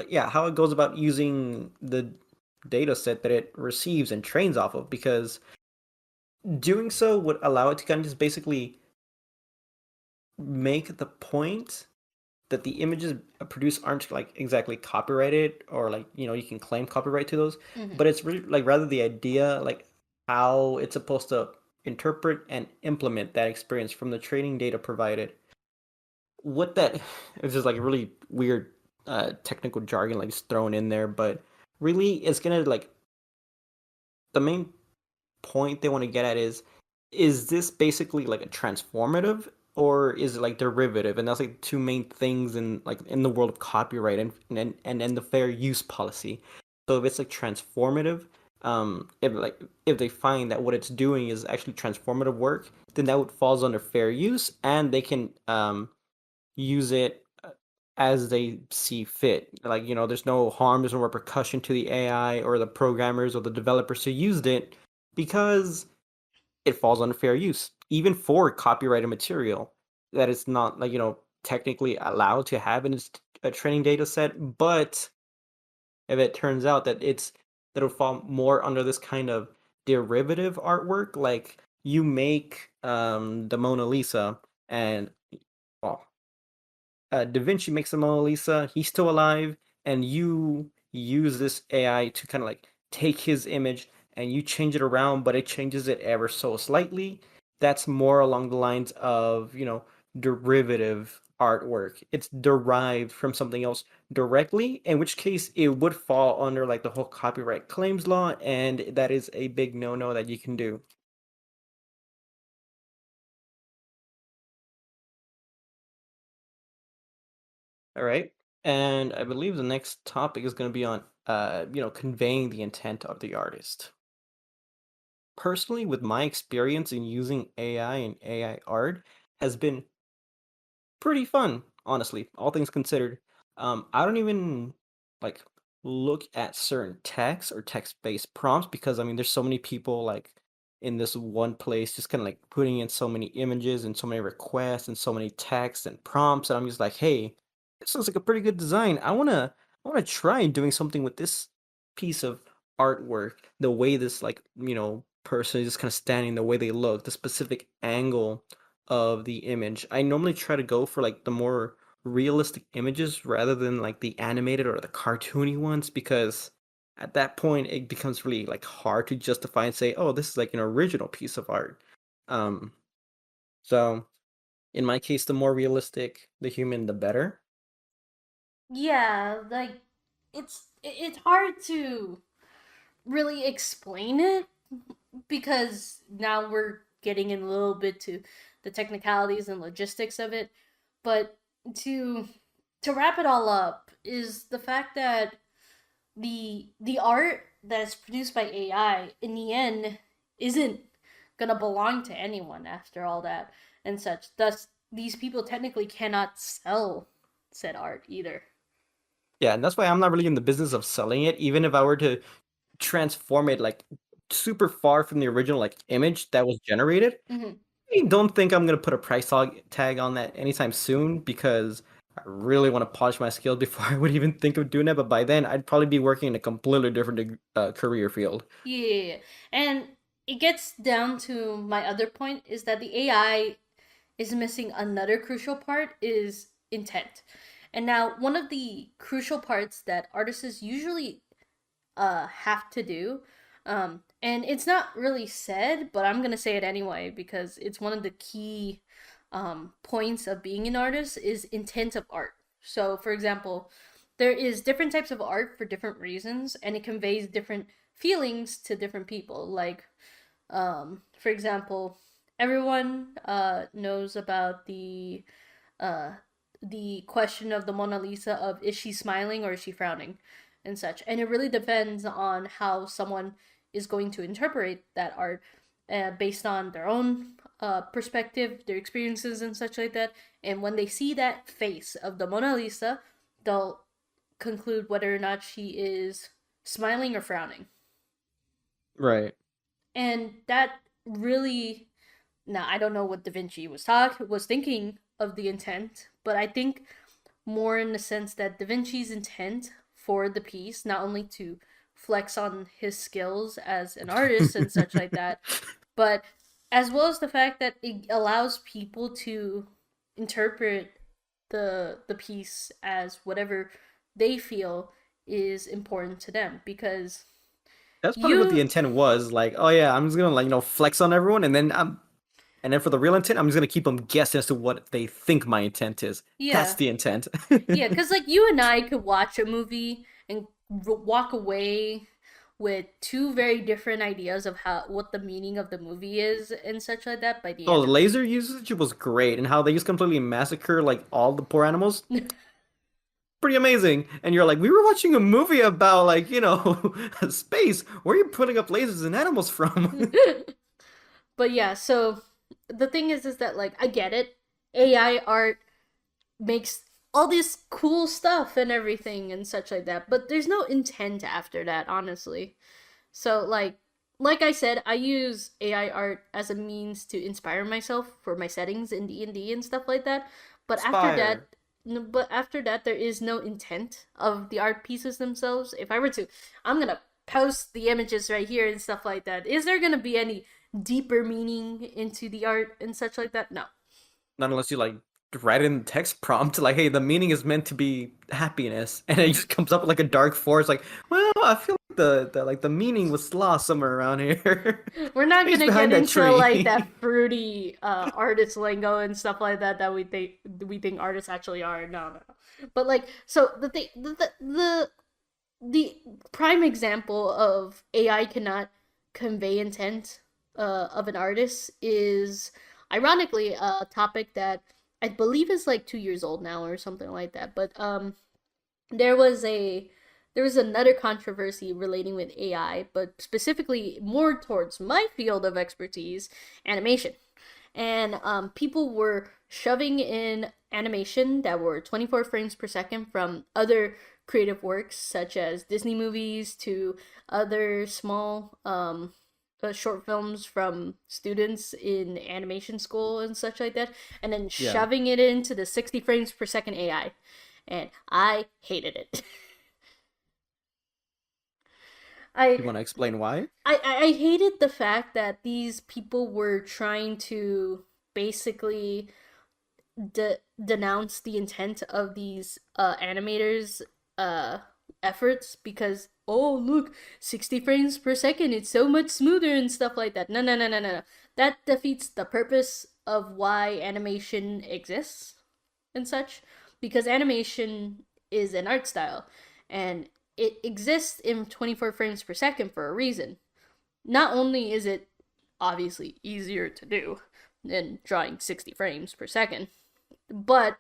yeah, how it goes about using the data set that it receives and trains off of, because doing so would allow it to kind of just basically make the point that the images produced aren't like exactly copyrighted or like you can claim copyright to those, Mm-hmm. but it's really like rather the idea like how it's supposed to interpret and implement that experience from the training data provided. What that it's just like really weird technical jargon like just thrown in there, but really it's gonna like the main point they want to get at is this basically like a transformative or is it like derivative? And that's like two main things in like in the world of copyright and the fair use policy. So if it's like transformative, if they find that what it's doing is actually transformative work, then that would falls under fair use and they can use it as they see fit. Like, there's no harm, there's no repercussion to the AI or the programmers or the developers who used it because it falls under fair use, even for copyrighted material that it's not like, technically allowed to have in its a training data set. But if it turns out that that'll fall more under this kind of derivative artwork, like you make the Mona Lisa and well, Da Vinci makes the Mona Lisa. He's still alive, and you use this AI to kind of like take his image and you change it around, but it changes it ever so slightly. That's more along the lines of, derivative artwork. It's derived from something else directly, in which case it would fall under like the whole copyright claims law, and that is a big no-no that you can do. All right. And I believe the next topic is going to be on, conveying the intent of the artist. Personally, with my experience in using AI and AI art, has been pretty fun, honestly, all things considered. I don't even like look at certain text or text-based prompts because I mean there's so many people like in this one place just kind of like putting in so many images and so many requests and so many texts and prompts and I'm just like, hey, this looks like a pretty good design. I wanna try doing something with this piece of artwork, the way this like, person is just kind of standing, the way they look, the specific angle of the image. I normally try to go for like the more realistic images rather than like the animated or the cartoony ones because at that point it becomes really like hard to justify and say, oh, this is like an original piece of art. Um, so in my case, the more realistic the human, the better. Yeah, like it's hard to really explain it because now we're getting in a little bit to the technicalities and logistics of it. But to to wrap it all up is the fact that the art that's produced by AI in the end isn't gonna belong to anyone after all that and such. Thus, these people technically cannot sell said art either. Yeah, and that's why I'm not really in the business of selling it, even if I were to transform it like super far from the original like image that was generated. Mm-hmm. I don't think I'm gonna put a price tag on that anytime soon because I really want to polish my skills before I would even think of doing that. But by then, I'd probably be working in a completely different career field. Yeah, and it gets down to my other point is that the AI is missing another crucial part is intent. And now one of the crucial parts that artists usually have to do, and it's not really said, but I'm gonna say it anyway because it's one of the key points of being an artist is intent of art. So, for example, there is different types of art for different reasons, and it conveys different feelings to different people. Like, for example, everyone knows about uh, the question of the Mona Lisa of is she smiling or is she frowning and such. And it really depends on how someone is going to interpret that art based on their own perspective, their experiences, and such like that. And when they see that face of the Mona Lisa, they'll conclude whether or not she is smiling or frowning. Right. And that really, now I don't know what Da Vinci was thinking of the intent, but I think more in the sense that Da Vinci's intent for the piece, not only to flex on his skills as an artist and such like that, but as well as the fact that it allows people to interpret the piece as whatever they feel is important to them because That's probably what the you intent was. Like, oh yeah, I'm just gonna like flex on everyone, and then for the real intent, I'm just gonna keep them guessing as to what they think my intent is. That's yeah the intent. yeah because like you and I could watch a movie and walk away with two very different ideas of how what the meaning of the movie is and such like that by the Oh, end the of it. laser usage was great, and how they just completely massacre like all the poor animals. Pretty amazing. And you're like, we were watching a movie about like, space. Where are you putting up lasers and animals from? But yeah, so the thing is that like I get it. AI art makes all this cool stuff and everything and such like that. But there's no intent after that, honestly. So like I said, I use AI art as a means to inspire myself for my settings in D&D and stuff like that. But after that, Inspire. there is no intent of the art pieces themselves. If I were to, I'm gonna post the images right here and stuff like that. Is there gonna be any deeper meaning into the art and such like that? No. Not unless you like write in the text prompt like, hey, the meaning is meant to be happiness, and it just comes up with like a dark force, like, well, I feel like the meaning was lost somewhere around here. We're not Maybe it's gonna get behind that into like tree. that fruity artist lingo and stuff like that that we think artists actually are. No, no, no. But like, so the prime example of AI cannot convey intent of an artist is ironically a topic that I believe is like 2 years old now or something like that. But there was a there was another controversy relating with AI, but specifically more towards my field of expertise, animation. And people were shoving in animation that were 24 frames per second from other creative works, such as Disney movies to other small short films from students in animation school and such like that, and then Yeah. shoving it into the 60 frames per second AI. And I hated it. You I want to explain why? I hated the fact that these people were trying to basically denounce the intent of these animators uh efforts because, oh look, 60 frames per second, it's so much smoother and stuff like that. No, no, no, no, no, no. That defeats the purpose of why animation exists and such, because animation is an art style and it exists in 24 frames per second for a reason. Not only is it obviously easier to do than drawing 60 frames per second, but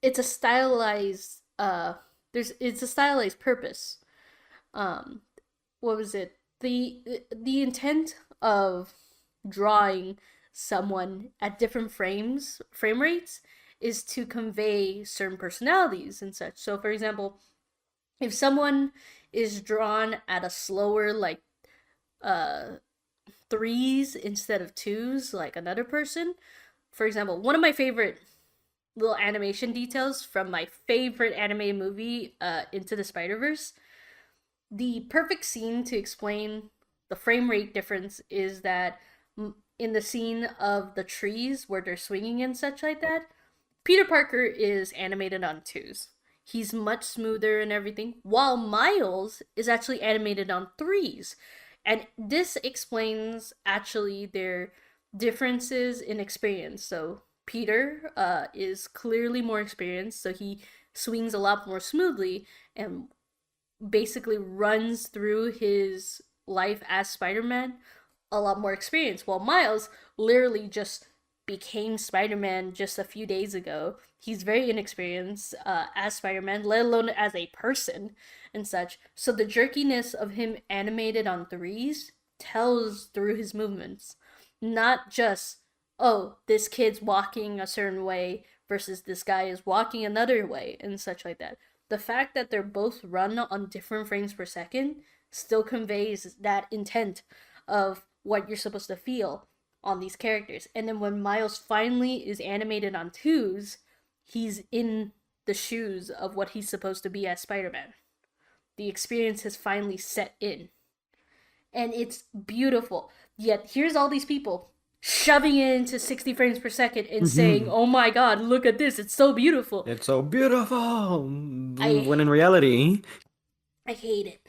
it's a stylized it's a stylized purpose. Um what was it? The intent of drawing someone at different frame rates is to convey certain personalities and such. So for example, if someone is drawn at a slower like uh threes instead of twos like another person, for example, one of my favorite little animation details from my favorite anime movie, Into the Spider-Verse, the perfect scene to explain the frame rate difference is that in the scene of the trees where they're swinging and such like that, Peter Parker is animated on twos. He's much smoother and everything, while Miles is actually animated on threes. And this explains actually their differences in experience. So Peter is clearly more experienced, so he swings a lot more smoothly and basically runs through his life as Spider-Man a lot more experience. While Miles literally just became Spider-Man just a few days ago. He's very inexperienced as Spider-Man, let alone as a person and such. So the jerkiness of him animated on threes tells through his movements, not just, oh, this kid's walking a certain way versus this guy is walking another way and such like that. The fact that they're both run on different frames per second still conveys that intent of what you're supposed to feel on these characters. And then when Miles finally is animated on twos, he's in the shoes of what he's supposed to be as Spider-Man. The experience has finally set in. And it's beautiful. Yet here's all these people shoving it into 60 frames per second and saying, "Oh my god, look at this. It's so beautiful." It's so beautiful. When I in reality, I hate it.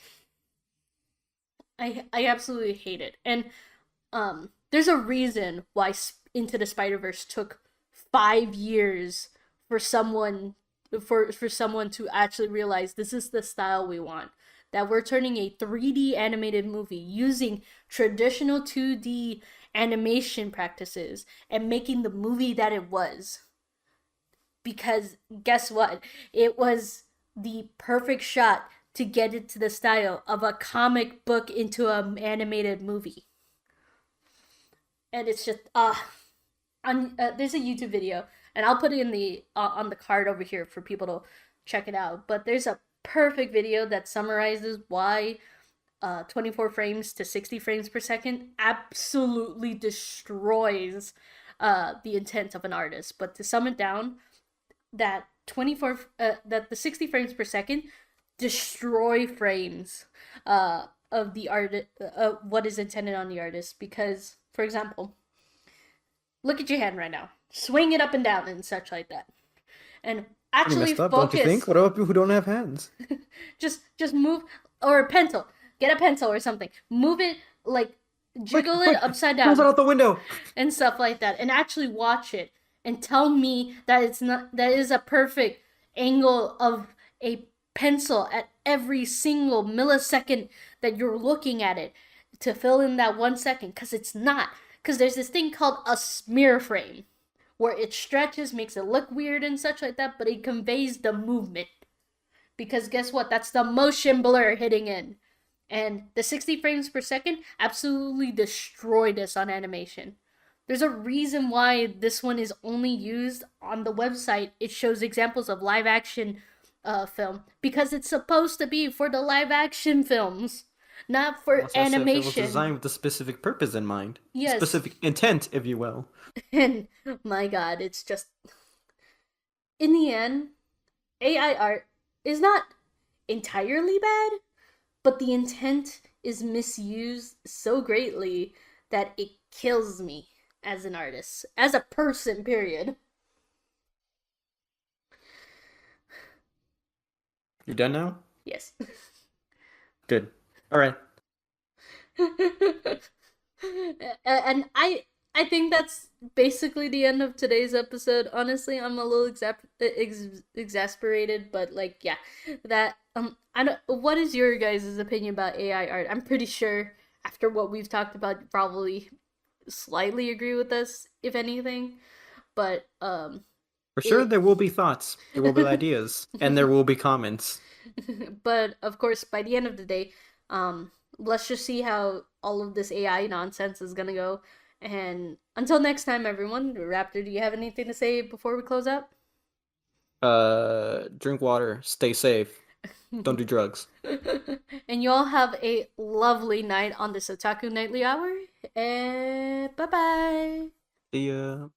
I absolutely hate it. And there's a reason why Into the Spider-Verse took 5 years for someone to actually realize this is the style we want. That we're turning a 3D animated movie using traditional 2D animation practices and making the movie that it was. Because guess what? It was the perfect shot to get it to the style of a comic book into an animated movie. And it's just there's a YouTube video. and I'll put it in the on the card over here for people to check it out. But there's a perfect video that summarizes why 24 frames to 60 frames per second absolutely destroys the intent of an artist. But to sum it down, that the 60 frames per second destroy frames of the art, what is intended on the artist. Because, for example, look at your hand right now, swing it up and down and such like that, and Pretty actually messed up, don't you think? focus. What about people who don't have hands? Just move, or a pencil. Get a pencil or something. Move it, like Quick, jiggle it quick! upside Throws it down out the window. and stuff like that, and actually watch it and tell me that it's not, that is a perfect angle of a pencil at every single millisecond that you're looking at it to fill in that 1 second, because it's not. Because there's this thing called a smear frame where it stretches, makes it look weird and such like that, but it conveys the movement. Because guess what? That's the motion blur hitting in. And the 60 frames per second absolutely destroyed us on animation. There's a reason why this one is only used on the website. It shows examples of live action film because it's supposed to be for the live action films, not for Almost as if it was animation. designed with a specific purpose in mind, Yes. specific intent, if you will. And my god, it's just, in the end, AI art is not entirely bad, but the intent is misused so greatly that it kills me as an artist, as a person, period. You done now? Yes. Good. All right. And I think that's basically the end of today's episode. Honestly, I'm a little exasperated, but like, yeah, that I don't. What is your guys' opinion about AI art? I'm pretty sure after what we've talked about, you probably slightly agree with us, if anything. But For sure, it. there will be thoughts, there will be ideas, and there will be comments. But of course, by the end of the day, let's just see how all of this AI nonsense is gonna go. And until next time, everyone, Raptor, do you have anything to say before we close out? Drink water, stay safe, don't do drugs. And you all have a lovely night on this Otaku Nightly Hour. And bye bye. See ya.